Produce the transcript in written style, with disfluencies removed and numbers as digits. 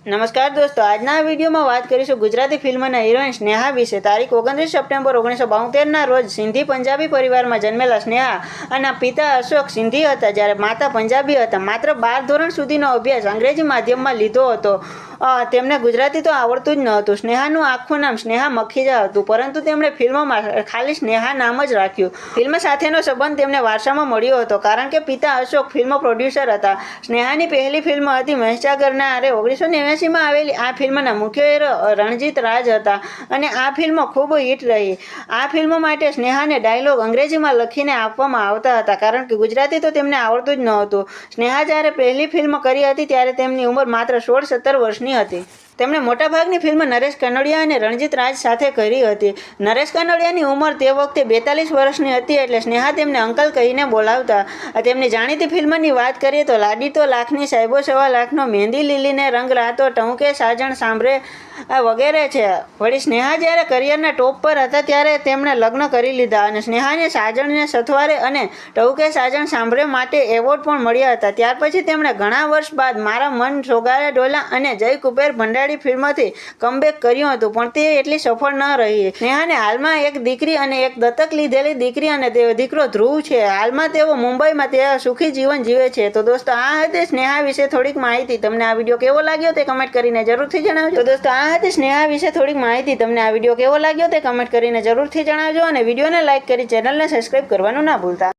નમસ્કાર દોસ્તો, આજના વિડીયોમાં વાત કરીશું ગુજરાતી ફિલ્મના હિરોઈન સ્નેહા વિશે। તારીખ 29 સપ્ટેમ્બર 1972ના રોજ સિંધી પંજાબી પરિવારમાં જન્મેલા સ્નેહા અને પિતા અશોક સિંધી હતા, જ્યારે માતા પંજાબી હતા। માત્ર 12 ધોરણ સુધીનો અભ્યાસ અંગ્રેજી માધ્યમમાં લીધો હતો। તેમને ગુજરાતી તો આવડતું જ ન હતું। સ્નેહાનું આખું નામ સ્નેહા મખીજા હતું, પરંતુ તેમણે ફિલ્મમાં ખાલી સ્નેહા નામ જ રાખ્યું। ફિલ્મ સાથેનો સંબંધ તેમને વારસામાં મળ્યો હતો, કારણ કે પિતા અશોક ફિલ્મ પ્રોડ્યુસર હતા। સ્નેહાની પહેલી ફિલ્મ હતી મહેસાગરના આરે 1989માં આવેલી। આ ફિલ્મના મુખ્ય હીરો રણજીત રાજ હતા અને આ ફિલ્મ ખૂબ હિટ રહી। આ ફિલ્મ માટે સ્નેહાને ડાયલોગ અંગ્રેજીમાં લખીને આપવામાં આવતા હતા, કારણ કે ગુજરાતી તો તેમને આવડતું જ ન હતું। સ્નેહા જ્યારે પહેલી ફિલ્મ કરી હતી ત્યારે તેમની ઉંમર માત્ર 16-17 વર્ષની હતી। તેમણે મોટાભાગની ફિલ્મ નરેશ કનોડિયા અને રણજીત રાજ સાથે કરી હતી। નરેશ કનોડિયાની ઉંમર તે વખતે 42 વર્ષની હતી, એટલે સ્નેહા તેમને અંકલ કહીને બોલાવતા। તેમની જાણીતી ફિલ્મની વાત કરીએ તો લાડી તો લાખની, સાહેબો સવા લાખનો, મહેંદી લીલીને રંગ રાતો, ટહુકે સાજણ સાંભળે વગેરે છે। વળી સ્નેહા જ્યારે કરિયરના ટોપ પર હતા ત્યારે તેમણે લગ્ન કરી લીધા અને સ્નેહાને સાજણને સથવારે અને ટહુકે સાજણ સાંભળે માટે એવોર્ડ પણ મળ્યા હતા। ત્યાર પછી તેમણે ઘણા વર્ષ બાદ મારા મન સોગારે ડોલા અને જય કુબેર ભંડારી ફિલ્મથી કમબેક કર્યું હતું, પણ તે એટલી સફળ ન રહી। સ્નેહાને હાલમાં એક દીકરી અને એક દત્તક લીધેલી દીકરી અને દીકરો ધ્રુવ છે। હાલમાં તેઓ મુંબઈમાં તે સુખી જીવન જીવે છે। તો દોસ્તો, આ હતી સ્નેહા વિશે થોડીક માહિતી। તમને આ વિડીયો કેવો લાગ્યો તે કમેન્ટ કરીને જરૂરથી જણાવજો। તો દોસ્તો, આ હતી સ્નેહા વિશે થોડીક માહિતી। તમને આ વિડીયો કેવો લાગ્યો તે કમેન્ટ કરીને જરૂરથી જણાવજો અને વિડીયોને લાઇક કરી ચેનલને સબસ્ક્રાઇબ કરવાનું ના ભૂલતા।